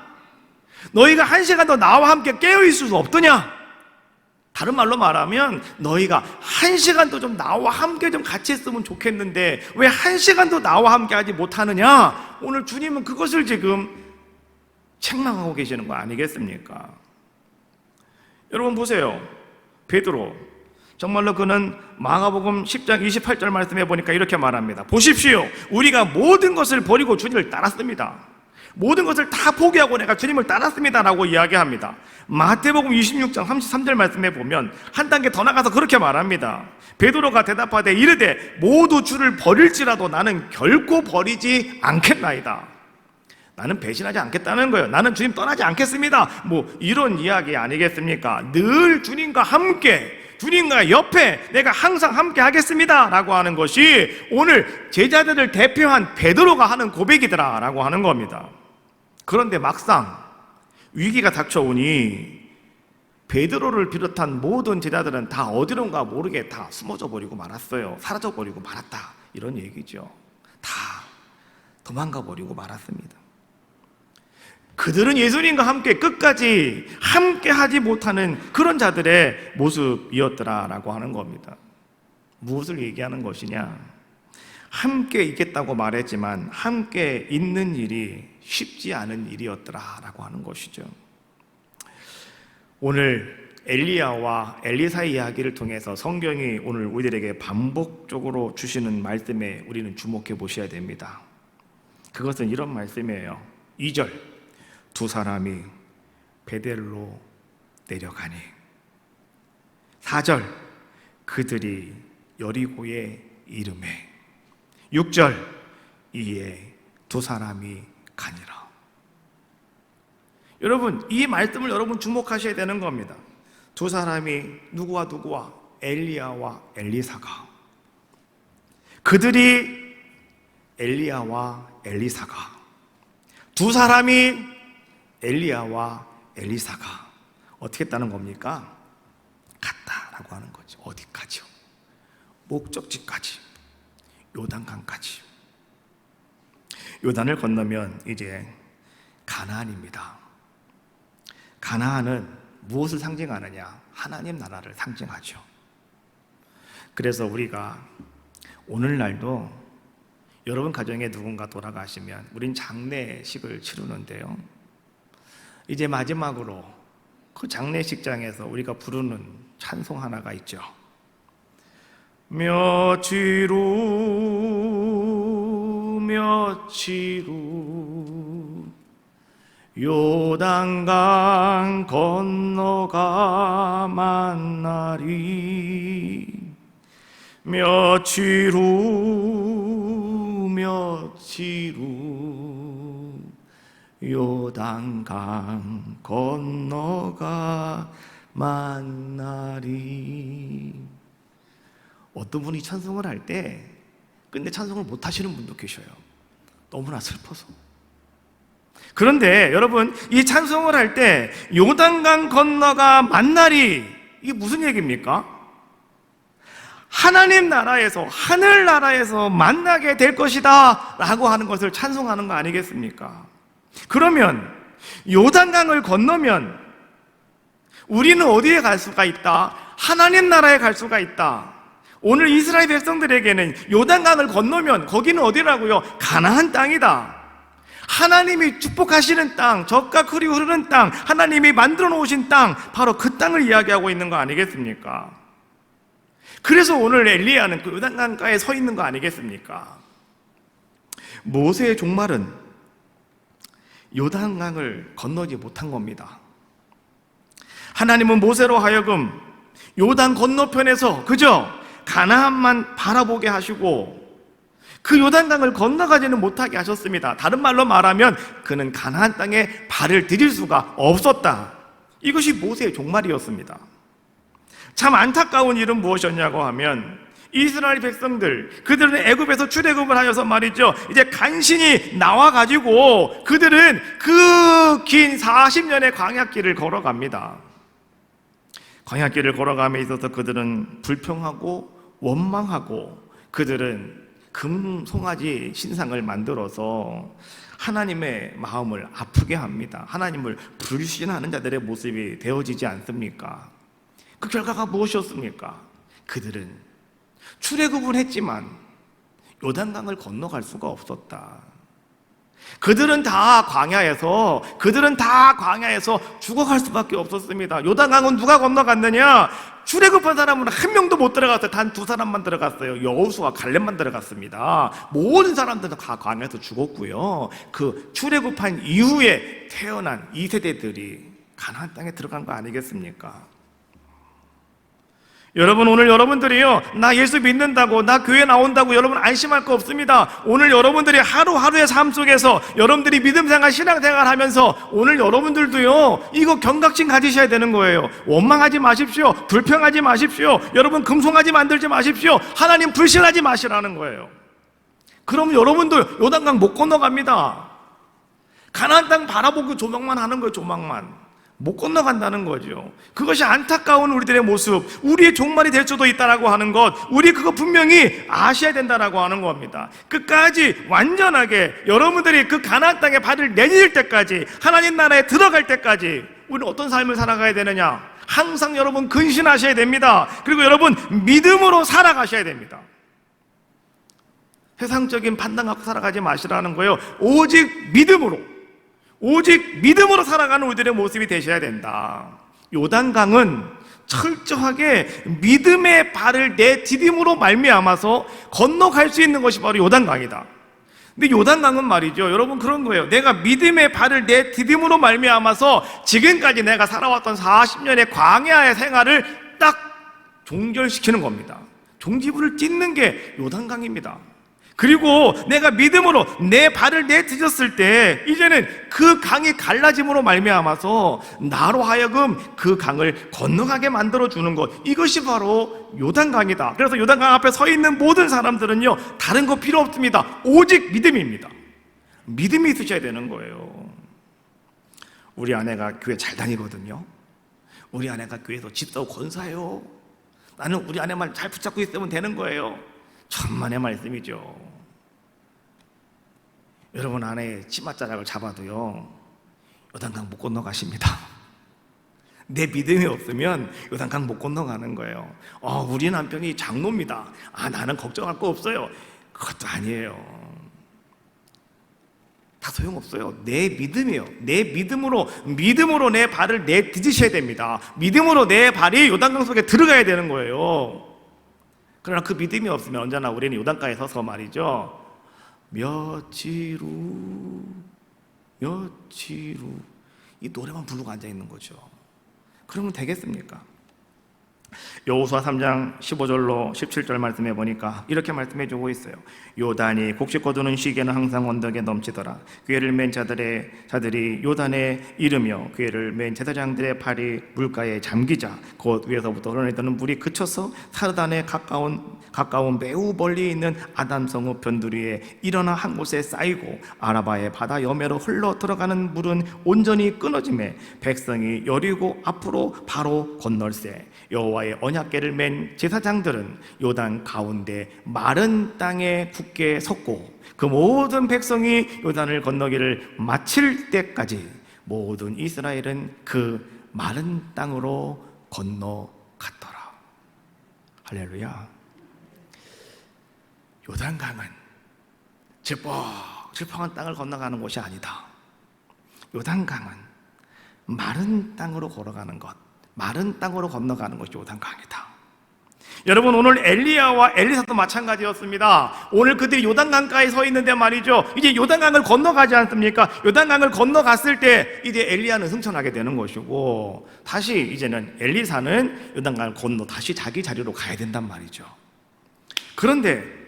너희가 1시간도 나와 함께 깨어있을 수 없더냐? 다른 말로 말하면 너희가 1시간도 좀 나와 함께 좀 같이 했으면 좋겠는데 왜 1시간도 나와 함께 하지 못하느냐? 오늘 주님은 그것을 지금 책망하고 계시는 거 아니겠습니까? 여러분 보세요. 베드로, 정말로 그는 마가복음 10장 28절 말씀해 보니까 이렇게 말합니다. 보십시오, 우리가 모든 것을 버리고 주님을 따랐습니다. 모든 것을 다 포기하고 내가 주님을 따랐습니다 라고 이야기합니다. 마태복음 26장 33절 말씀해 보면 한 단계 더 나가서 그렇게 말합니다. 베드로가 대답하되 이르되 모두 주를 버릴지라도 나는 결코 버리지 않겠나이다. 나는 배신하지 않겠다는 거예요. 나는 주님 떠나지 않겠습니다. 이런 이야기 아니겠습니까? 늘 주님과 함께, 주님과 옆에 내가 항상 함께 하겠습니다 라고 하는 것이 오늘 제자들을 대표한 베드로가 하는 고백이더라 라고 하는 겁니다. 그런데 막상 위기가 닥쳐오니 베드로를 비롯한 모든 제자들은 다 어디론가 모르게 다 숨어져 버리고 말았어요. 사라져 버리고 말았다, 이런 얘기죠. 다 도망가 버리고 말았습니다. 그들은 예수님과 함께 끝까지 함께 하지 못하는 그런 자들의 모습이었더라라고 하는 겁니다. 무엇을 얘기하는 것이냐? 함께 있겠다고 말했지만 함께 있는 일이 쉽지 않은 일이었더라라고 하는 것이죠. 오늘 엘리야와 엘리사의 이야기를 통해서 성경이 오늘 우리들에게 반복적으로 주시는 말씀에 우리는 주목해 보셔야 됩니다. 그것은 이런 말씀이에요. 2절, 두 사람이 베델로 내려가니. 4절, 그들이 여리고에 이르매. 6절, 이에 두 사람이 가니라. 여러분, 이 말씀을 여러분 주목하셔야 되는 겁니다. 두 사람이 누구와 누구와? 엘리야와 엘리사가. 그들이 엘리야와 엘리사가. 두 사람이 엘리야와 엘리사가 어떻게 했다는 겁니까? 갔다라고 하는 거죠. 어디까지요? 목적지까지, 요단강까지. 요단을 건너면 이제 가나안입니다. 가나안은 무엇을 상징하느냐? 하나님 나라를 상징하죠. 그래서 우리가 오늘날도 여러분 가정에 누군가 돌아가시면 우린 장례식을 치르는데요, 이제 마지막으로 그 장례식장에서 우리가 부르는 찬송 하나가 있죠. 며칠 후 요단강 건너가 만나리. 며칠 후 요단강 건너가 만나리. 어떤 분이 찬송을 할 때 근데 찬송을 못 하시는 분도 계셔요. 너무나 슬퍼서. 그런데 여러분, 이 찬송을 할 때 요단강 건너가 만나리, 이게 무슨 얘기입니까? 하나님 나라에서, 하늘나라에서 만나게 될 것이다 라고 하는 것을 찬송하는 거 아니겠습니까? 그러면 요단강을 건너면 우리는 어디에 갈 수가 있다? 하나님 나라에 갈 수가 있다. 오늘 이스라엘 백성들에게는 요단강을 건너면 거기는 어디라고요? 가나안 땅이다. 하나님이 축복하시는 땅, 젖과 꿀이 흐르는 땅, 하나님이 만들어 놓으신 땅, 바로 그 땅을 이야기하고 있는 거 아니겠습니까? 그래서 오늘 엘리야는 그 요단강가에 서 있는 거 아니겠습니까? 모세의 종말은 요단강을 건너지 못한 겁니다. 하나님은 모세로 하여금 요단 건너편에서 그저 가나안만 바라보게 하시고 그 요단강을 건너가지는 못하게 하셨습니다. 다른 말로 말하면 그는 가나안 땅에 발을 들일 수가 없었다. 이것이 모세의 종말이었습니다. 참 안타까운 일은 무엇이었냐고 하면 이스라엘 백성들, 그들은 애굽에서 출애굽을 하여서 말이죠, 이제 간신히 나와가지고 그들은 그 긴 40년의 광야길을 걸어갑니다. 광야길을 걸어감에 있어서 그들은 불평하고 원망하고 그들은 금송아지 신상을 만들어서 하나님의 마음을 아프게 합니다. 하나님을 불신하는 자들의 모습이 되어지지 않습니까? 그 결과가 무엇이었습니까? 그들은 출애굽은 했지만 요단강을 건너갈 수가 없었다. 그들은 다 광야에서 죽어갈 수밖에 없었습니다. 요단강은 누가 건너갔느냐? 출애굽한 사람은 한 명도 못 들어갔어요. 단 2사람만 들어갔어요. 여호수아 갈렙만 들어갔습니다. 모든 사람들은 다 광야에서 죽었고요. 그 출애굽한 이후에 태어난 2세대들이 가나안 땅에 들어간 거 아니겠습니까? 여러분, 오늘 여러분들이요, 나 예수 믿는다고, 나 교회 나온다고 여러분 안심할 거 없습니다. 오늘 여러분들이 하루하루의 삶 속에서 여러분들이 믿음생활, 신앙생활 하면서 오늘 여러분들도요, 이거 경각심 가지셔야 되는 거예요. 원망하지 마십시오. 불평하지 마십시오. 여러분 금송아지 만들지 마십시오. 하나님 불신하지 마시라는 거예요. 그럼 여러분들 요단강 못 건너갑니다. 가나안 땅 바라보고 조망만 하는 거예요. 조망만. 못 건너간다는 거죠. 그것이 안타까운 우리들의 모습, 우리의 종말이 될 수도 있다라고 하는 것, 우리 그거 분명히 아셔야 된다라고 하는 겁니다. 끝까지 완전하게 여러분들이 그 가나안 땅에 발을 내딛을 때까지, 하나님 나라에 들어갈 때까지 우리는 어떤 삶을 살아가야 되느냐? 항상 여러분 근신하셔야 됩니다. 그리고 여러분 믿음으로 살아가셔야 됩니다. 세상적인 판단 갖고 살아가지 마시라는 거예요. 오직 믿음으로 살아가는 우리들의 모습이 되셔야 된다. 요단강은 철저하게 믿음의 발을 내디딤으로 말미암아서 건너갈 수 있는 것이 바로 요단강이다. 근데 요단강은 말이죠, 여러분 그런 거예요. 내가 믿음의 발을 내 디딤으로 말미암아서 지금까지 내가 살아왔던 40년의 광야의 생활을 딱 종결시키는 겁니다. 종지부를 찢는 게 요단강입니다. 그리고 내가 믿음으로 내 발을 내딛었을 때 이제는 그 강이 갈라짐으로 말미암아서 나로 하여금 그 강을 건너가게 만들어주는 것, 이것이 바로 요단강이다. 그래서 요단강 앞에 서 있는 모든 사람들은요, 다른 거 필요 없습니다. 오직 믿음입니다. 믿음이 있으셔야 되는 거예요. 우리 아내가 교회 잘 다니거든요. 우리 아내가 교회에서 집 사고 건사해요. 나는 우리 아내 말 잘 붙잡고 있으면 되는 거예요. 천만의 말씀이죠. 여러분 아내의 치맛자락을 잡아도요, 요단강 못 건너가십니다. 내 믿음이 없으면 요단강 못 건너가는 거예요. 우리 남편이 장로입니다. 나는 걱정할 거 없어요. 그것도 아니에요. 다 소용없어요. 내 믿음이에요. 내 믿음으로 내 발을 내딛으셔야 됩니다. 믿음으로 내 발이 요단강 속에 들어가야 되는 거예요. 그러나 그 믿음이 없으면 언제나 우리는 요단가에 서서 말이죠, 며칠 후 이 노래만 부르고 앉아있는 거죠. 그러면 되겠습니까? 여호수아 3장 15절로 17절 말씀해 보니까 이렇게 말씀해 주고 있어요. 요단이 곡식 거두는 시기에는 항상 언덕에 넘치더라. 궤를 맨 자들이 요단에 이르며 궤를 맨 제사장들의 발이 물가에 잠기자 곧 위에서부터 흘러내리던 물이 그쳐서 사르단에 가까운 매우 멀리 있는 아담성읍 변두리에 일어나 한 곳에 쌓이고 아라바의 바다 여매로 흘러 들어가는 물은 온전히 끊어지매 백성이 여리고 앞으로 바로 건널세. 여호와의 언약궤를 맨 제사장들은 요단 가운데 마른 땅에 굳게 섰고 그 모든 백성이 요단을 건너기를 마칠 때까지 모든 이스라엘은 그 마른 땅으로 건너갔더라. 할렐루야. 요단강은 질퍽질퍽한 땅을 건너가는 곳이 아니다. 요단강은 마른 땅으로 걸어가는 것, 마른 땅으로 건너가는 것이 요단강이다. 여러분 오늘 엘리야와 엘리사도 마찬가지였습니다. 오늘 그들이 요단강가에 서 있는데 말이죠, 이제 요단강을 건너가지 않습니까? 요단강을 건너갔을 때 이제 엘리야는 승천하게 되는 것이고 다시 이제는 엘리사는 요단강을 건너 다시 자기 자리로 가야 된단 말이죠. 그런데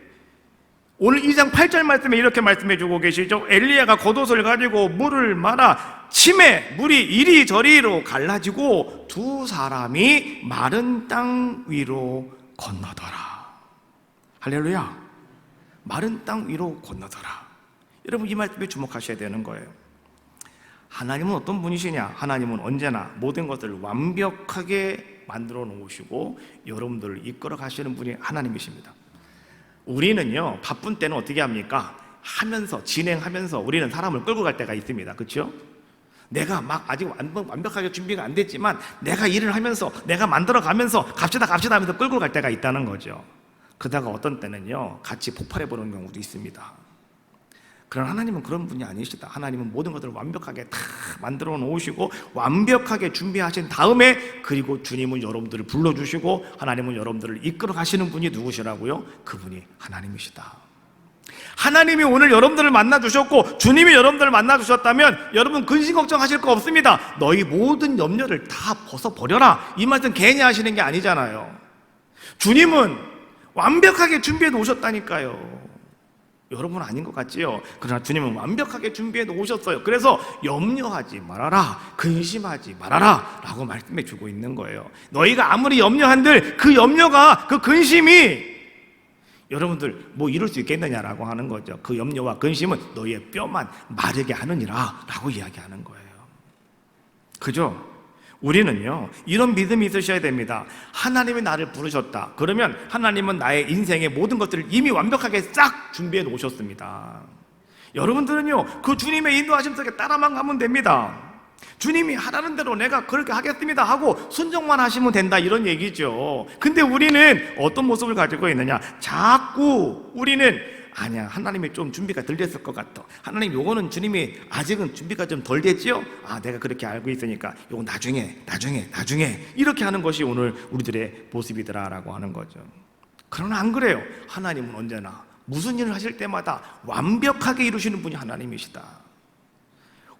오늘 2장 8절 말씀에 이렇게 말씀해 주고 계시죠. 엘리야가 겉옷을 가지고 물을 말아 치매 물이 이리저리로 갈라지고 두 사람이 마른 땅 위로 건너더라. 할렐루야. 마른 땅 위로 건너더라. 여러분 이 말씀에 주목하셔야 되는 거예요. 하나님은 어떤 분이시냐? 하나님은 언제나 모든 것을 완벽하게 만들어 놓으시고 여러분들을 이끌어 가시는 분이 하나님이십니다. 우리는요 바쁜 때는 어떻게 합니까? 진행하면서 우리는 사람을 끌고 갈 때가 있습니다. 그렇죠? 내가 막 아직 완벽하게 준비가 안 됐지만 내가 일을 하면서 내가 만들어가면서 갑시다 하면서 끌고 갈 때가 있다는 거죠. 그러다가 어떤 때는요 같이 폭발해버리는 경우도 있습니다. 그러나 하나님은 그런 분이 아니시다. 하나님은 모든 것들을 완벽하게 다 만들어 놓으시고 완벽하게 준비하신 다음에 그리고 주님은 여러분들을 불러주시고 하나님은 여러분들을 이끌어 가시는 분이 누구시라고요? 그분이 하나님이시다. 하나님이 오늘 여러분들을 만나주셨고 주님이 여러분들을 만나주셨다면 여러분 근심 걱정하실 거 없습니다. 너희 모든 염려를 다 벗어버려라. 이 말씀 괜히 하시는 게 아니잖아요. 주님은 완벽하게 준비해 놓으셨다니까요. 여러분 아닌 것 같지요? 그러나 주님은 완벽하게 준비해 놓으셨어요. 그래서 염려하지 말아라, 근심하지 말아라 라고 말씀해 주고 있는 거예요. 너희가 아무리 염려한들 그 염려가, 그 근심이 여러분들 뭐 이룰 수 있겠느냐라고 하는 거죠. 그 염려와 근심은 너희의 뼈만 마르게 하느니라 라고 이야기하는 거예요. 그죠? 우리는요 이런 믿음이 있으셔야 됩니다. 하나님이 나를 부르셨다. 그러면 하나님은 나의 인생의 모든 것들을 이미 완벽하게 싹 준비해 놓으셨습니다. 여러분들은요 그 주님의 인도하심 속에 따라만 가면 됩니다. 주님이 하라는 대로 내가 그렇게 하겠습니다 하고 순종만 하시면 된다, 이런 얘기죠. 근데 우리는 어떤 모습을 가지고 있느냐? 자꾸 우리는 아니야, 하나님이 좀 준비가 덜 됐을 것 같아. 하나님 요거는 주님이 아직은 준비가 좀 덜 됐지요? 내가 그렇게 알고 있으니까 요거 나중에 이렇게 하는 것이 오늘 우리들의 모습이더라라고 하는 거죠. 그러나 안 그래요. 하나님은 언제나 무슨 일을 하실 때마다 완벽하게 이루시는 분이 하나님이시다.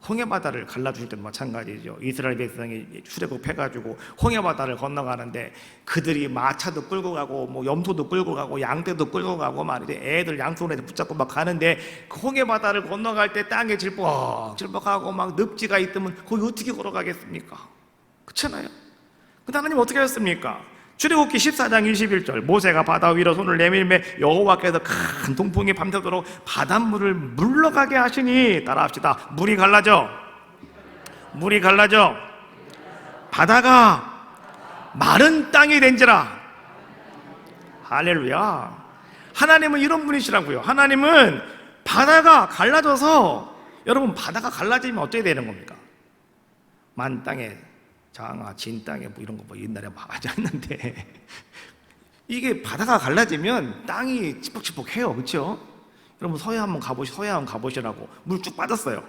홍해바다를 갈라주실 때도 마찬가지죠. 이스라엘 백성이 출애굽해가지고 홍해바다를 건너가는데 그들이 마차도 끌고 가고 뭐 염소도 끌고 가고 양떼도 끌고 가고 말이죠. 애들 양손에 붙잡고 막 가는데 그 홍해바다를 건너갈 때 땅에 질퍽질퍽하고 막 늪지가 있으면 거기 어떻게 걸어가겠습니까? 그렇잖아요. 근데 하나님 어떻게 하셨습니까? 출애굽기 14장 21절 모세가 바다 위로 손을 내밀매 여호와께서 큰 동풍이 밤새도록 바닷물을 물러가게 하시니 따라합시다. 물이 갈라져 바다가 마른 땅이 된지라. 할렐루야. 하나님은 이런 분이시라고요. 하나님은 바다가 갈라져서, 여러분 바다가 갈라지면 어떻게 되는 겁니까? 만 땅에 장아, 진 땅에 뭐 이런 거 뭐 옛날에 하지 않는데 이게 바다가 갈라지면 땅이 찌뻑찌뻑해요. 그렇죠? 여러분 서해 한번 가보시라고 물 쭉 빠졌어요.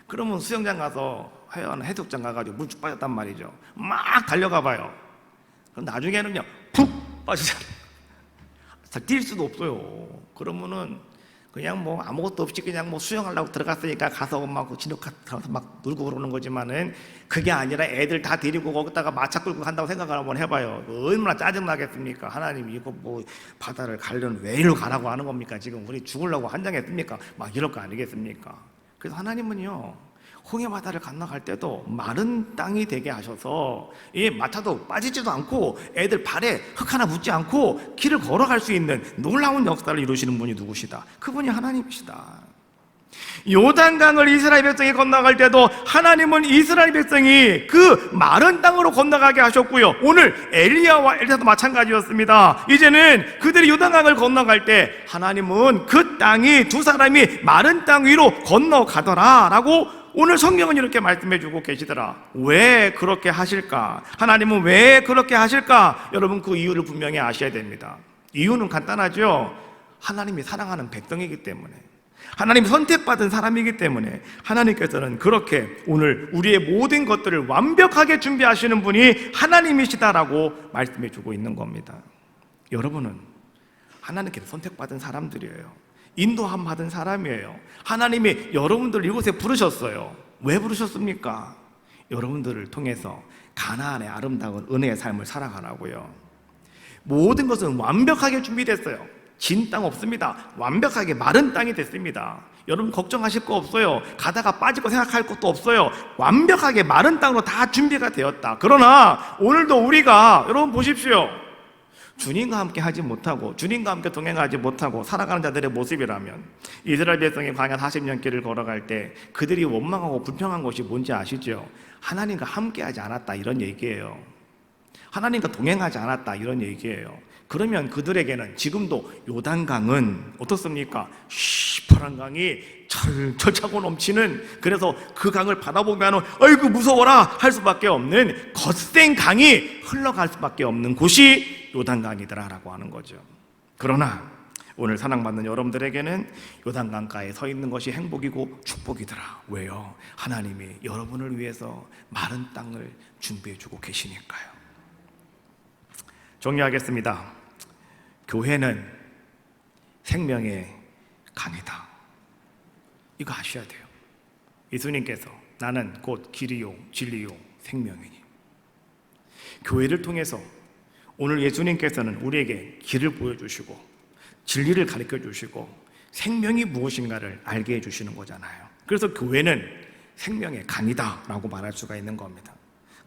그러면 수영장 가서 해수욕장 가가지고 물 쭉 빠졌단 말이죠. 막 달려가 봐요. 그럼 나중에는요 푹 빠지잖아요. 잘 뛸 수도 없어요. 그러면은 그냥 뭐 아무것도 없이 그냥 뭐 수영하려고 들어갔으니까 가서 막 진흙가서 막 놀고 그러는 거지만은 그게 아니라 애들 다 데리고 거기다가 마차 끌고 간다고 생각을 한번 해봐요. 얼마나 짜증나겠습니까? 하나님이 이거 뭐 바다를 가려면 왜 이리로 가라고 하는 겁니까? 지금 우리 죽으려고 한장했습니까? 막 이럴 거 아니겠습니까? 그래서 하나님은요 홍해바다를 건너갈 때도 마른 땅이 되게 하셔서 이 마차도 빠지지도 않고 애들 발에 흙 하나 묻지 않고 길을 걸어갈 수 있는 놀라운 역사를 이루시는 분이 누구시다? 그분이 하나님이시다. 요단강을 이스라엘 백성이 건너갈 때도 하나님은 이스라엘 백성이 그 마른 땅으로 건너가게 하셨고요. 오늘 엘리야와 엘리사도 마찬가지였습니다. 이제는 그들이 요단강을 건너갈 때 하나님은 그 땅이 두 사람이 마른 땅 위로 건너가더라 라고 오늘 성경은 이렇게 말씀해 주고 계시더라. 왜 그렇게 하실까? 하나님은 왜 그렇게 하실까? 여러분 그 이유를 분명히 아셔야 됩니다. 이유는 간단하죠. 하나님이 사랑하는 백성이기 때문에, 하나님 선택받은 사람이기 때문에 하나님께서는 그렇게 오늘 우리의 모든 것들을 완벽하게 준비하시는 분이 하나님이시다라고 말씀해 주고 있는 겁니다. 여러분은 하나님께서 선택받은 사람들이에요. 인도함 받은 사람이에요. 하나님이 여러분들을 이곳에 부르셨어요. 왜 부르셨습니까? 여러분들을 통해서 가나안의 아름다운 은혜의 삶을 살아가라고요. 모든 것은 완벽하게 준비됐어요. 진 땅 없습니다. 완벽하게 마른 땅이 됐습니다. 여러분 걱정하실 거 없어요. 가다가 빠질 거 생각할 것도 없어요. 완벽하게 마른 땅으로 다 준비가 되었다. 그러나 오늘도 우리가, 여러분 보십시오, 주님과 함께 하지 못하고 주님과 함께 동행하지 못하고 살아가는 자들의 모습이라면, 이스라엘 백성이 광야 40년 길을 걸어갈 때 그들이 원망하고 불평한 것이 뭔지 아시죠? 하나님과 함께하지 않았다 이런 얘기예요. 하나님과 동행하지 않았다 이런 얘기예요. 그러면 그들에게는 지금도 요단강은 어떻습니까? 시퍼런 강이 철철 차고 넘치는, 그래서 그 강을 바라보면 아이고 무서워라 할 수밖에 없는 거센 강이 흘러갈 수밖에 없는 곳이 요단강이더라라고 하는 거죠. 그러나 오늘 사랑받는 여러분들에게는 요단강가에 서 있는 것이 행복이고 축복이더라. 왜요? 하나님이 여러분을 위해서 마른 땅을 준비해 주고 계시니까요. 정리하겠습니다. 교회는 생명의 강이다. 이거 아셔야 돼요. 예수님께서 나는 곧 길이요 진리요 생명이니, 교회를 통해서 오늘 예수님께서는 우리에게 길을 보여주시고 진리를 가르쳐 주시고 생명이 무엇인가를 알게 해주시는 거잖아요. 그래서 교회는 생명의 강이다 라고 말할 수가 있는 겁니다.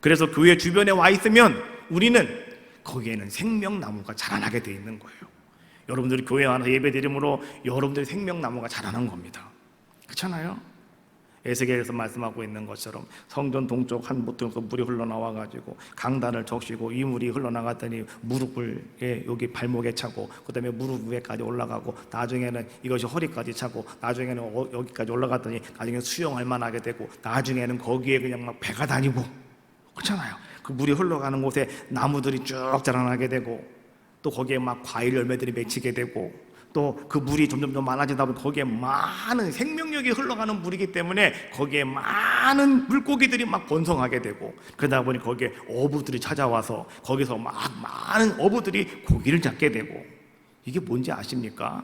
그래서 교회 주변에 와 있으면 우리는 거기에는 생명나무가 자라나게 돼 있는 거예요. 여러분들이 교회 와서 예배 드림으로 여러분들의 생명나무가 자라는 겁니다. 그렇잖아요? 에스겔에서 말씀하고 있는 것처럼 성전 동쪽 한 모퉁이에서 물이 흘러나와가지고 강단을 적시고 이 물이 흘러나갔더니 무릎을 여기 발목에 차고 그 다음에 무릎 위에까지 올라가고 나중에는 이것이 허리까지 차고 나중에는 여기까지 올라갔더니 나중에 수영할 만하게 되고 나중에는 거기에 그냥 막 배가 다니고, 그렇잖아요. 그 물이 흘러가는 곳에 나무들이 쭉 자라나게 되고 또 거기에 막 과일 열매들이 맺히게 되고 또 그 물이 점점 더 많아지다 보면 거기에 많은 생명력이 흘러가는 물이기 때문에 거기에 많은 물고기들이 막 번성하게 되고, 그러다 보니 거기에 어부들이 찾아와서 거기서 막 많은 어부들이 고기를 잡게 되고, 이게 뭔지 아십니까?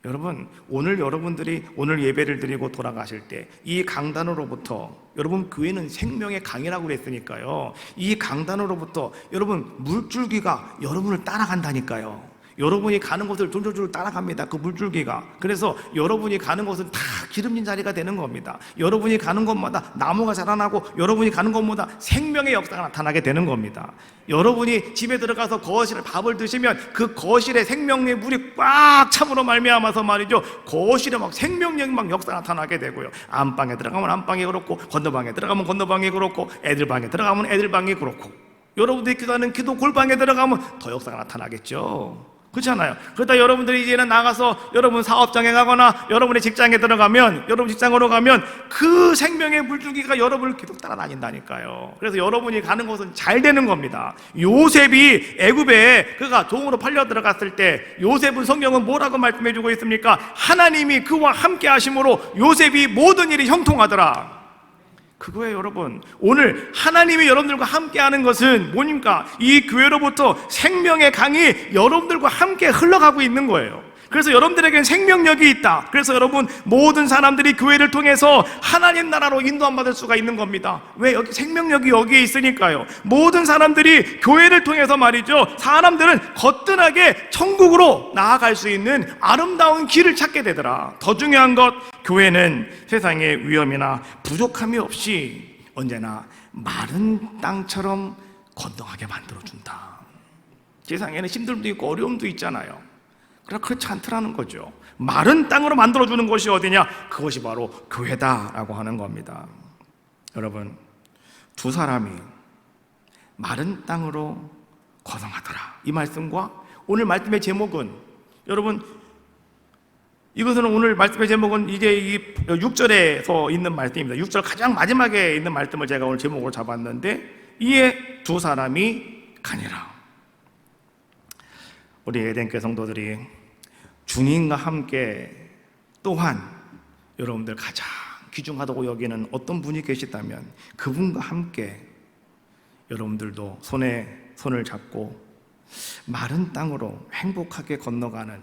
여러분, 오늘 여러분들이 오늘 예배를 드리고 돌아가실 때 이 강단으로부터, 여러분 교회는 생명의 강이라고 그랬으니까요, 이 강단으로부터 여러분 물줄기가 여러분을 따라간다니까요. 여러분이 가는 곳을 줄줄줄 따라갑니다, 그 물줄기가. 그래서 여러분이 가는 곳은 다 기름진 자리가 되는 겁니다. 여러분이 가는 곳마다 나무가 자라나고 여러분이 가는 곳마다 생명의 역사가 나타나게 되는 겁니다. 여러분이 집에 들어가서 거실에 밥을 드시면 그 거실에 생명의 물이 꽉 참으로 말미암아서 말이죠, 거실에 막 생명력이 막 역사가 나타나게 되고요, 안방에 들어가면 안방이 그렇고, 건너방에 들어가면 건너방이 그렇고, 애들 방에 들어가면 애들 방이 그렇고, 여러분들이 기도하는 기도 골방에 들어가면 더 역사가 나타나겠죠. 그렇잖아요. 그러다 여러분들이 이제는 나가서 여러분 사업장에 가거나 여러분의 직장에 들어가면, 여러분 직장으로 가면 그 생명의 물줄기가 여러분을 계속 따라다닌다니까요. 그래서 여러분이 가는 곳은 잘 되는 겁니다. 요셉이 애굽에 그가 종으로 팔려 들어갔을 때 요셉은 성경은 뭐라고 말씀해 주고 있습니까? 하나님이 그와 함께 하심으로 요셉이 모든 일이 형통하더라. 그거예요. 여러분, 오늘 하나님이 여러분들과 함께하는 것은 뭡니까? 이 교회로부터 생명의 강이 여러분들과 함께 흘러가고 있는 거예요. 그래서 여러분들에게는 생명력이 있다. 그래서 여러분, 모든 사람들이 교회를 통해서 하나님 나라로 인도함 받을 수가 있는 겁니다. 왜? 여기 생명력이 여기에 있으니까요. 모든 사람들이 교회를 통해서 말이죠, 사람들은 거뜬하게 천국으로 나아갈 수 있는 아름다운 길을 찾게 되더라. 더 중요한 것, 교회는 세상의 위험이나 부족함이 없이 언제나 마른 땅처럼 건강하게 만들어준다. 세상에는 힘듦도 있고 어려움도 있잖아요. 그러나 그렇지 않더라는 거죠. 마른 땅으로 만들어주는 것이 어디냐? 그것이 바로 교회다라고 하는 겁니다. 여러분, 두 사람이 마른 땅으로 거성하더라, 이 말씀과 오늘 말씀의 제목은, 여러분, 이것은 오늘 말씀의 제목은 이제 이 6절에서 있는 말씀입니다. 6절 가장 마지막에 있는 말씀을 제가 오늘 제목으로 잡았는데, 이에 두 사람이 가니라. 우리 에덴교회 성도들이 주님과 함께 또한 여러분들 가장 귀중하다고 여기는 어떤 분이 계시다면 그분과 함께 여러분들도 손에 손을 잡고 마른 땅으로 행복하게 건너가는,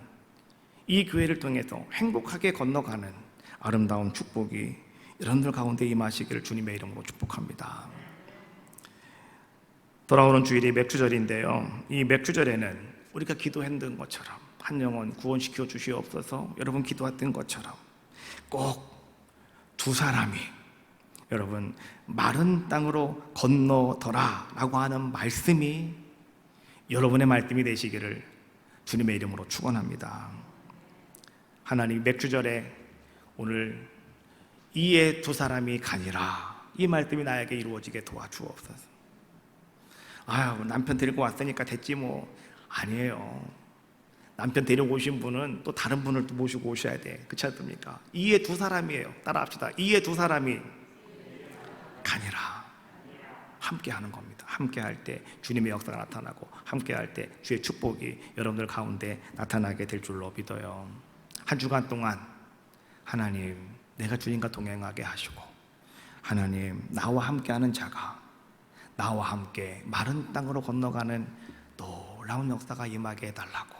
이 교회를 통해서 행복하게 건너가는 아름다운 축복이 여러분들 가운데 임하시기를 주님의 이름으로 축복합니다. 돌아오는 주일이 맥주절인데요, 이 맥주절에는 우리가 기도했던 것처럼 한 영혼 구원시켜 주시옵소서, 여러분 기도했던 것처럼 꼭 두 사람이 여러분 마른 땅으로 건너더라 라고 하는 말씀이 여러분의 말씀이 되시기를 주님의 이름으로 축원합니다. 하나님, 맥주절에 오늘 이에 두 사람이 가니라, 이 말씀이 나에게 이루어지게 도와주옵소서. 아유, 남편 데리고 왔으니까 됐지 뭐. 아니에요. 남편 데려오신 분은 또 다른 분을 또 모시고 오셔야 돼. 그렇지 않습니까? 이에 두 사람이에요. 따라합시다. 이에 두 사람이 가니라. 함께 하는 겁니다. 함께 할 때 주님의 역사가 나타나고, 함께 할 때 주의 축복이 여러분들 가운데 나타나게 될 줄로 믿어요. 한 주간 동안 하나님, 내가 주님과 동행하게 하시고, 하나님, 나와 함께 하는 자가 나와 함께 마른 땅으로 건너가는 놀라운 역사가 임하게 해달라고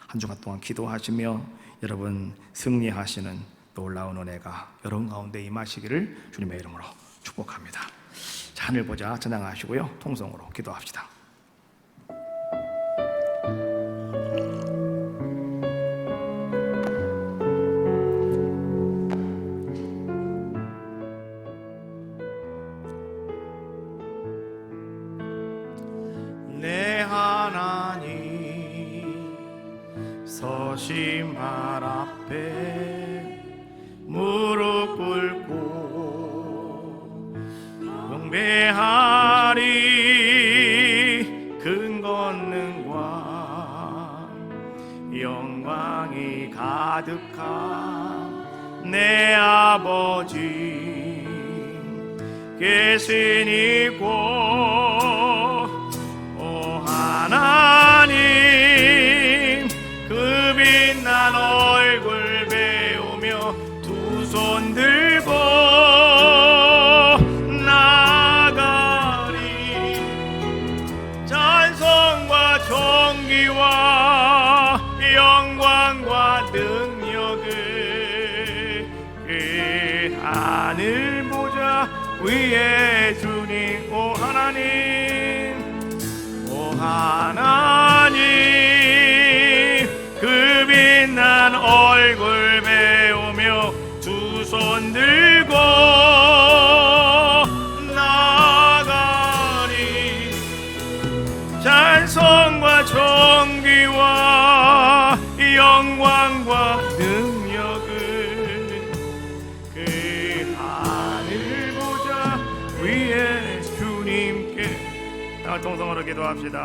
한 주간 동안 기도하시며 여러분 승리하시는 놀라운 은혜가 여러분 가운데 임하시기를 주님의 이름으로 축복합니다. 자, 하늘 보자 찬양하시고요, 통성으로 기도합시다. 내 하나님 서신 발 앞에 무릎 꿇고 경배하리. 큰 권능과 영광이 가득한 내 아버지 계신 이곳, 하나님 그 빛난 얼굴 배우며 두 손 들고 나가리. 찬송과 존귀와 영광과 능 그 하늘 보좌 위에 주님 오 하나님 오 하나님 그 빛난 얼굴 배우며 두 손 들고 나가리 찬송과 존귀와 영광과 능력을 그 하늘 보좌 위에 주님께 다 통성으로 기도합시다.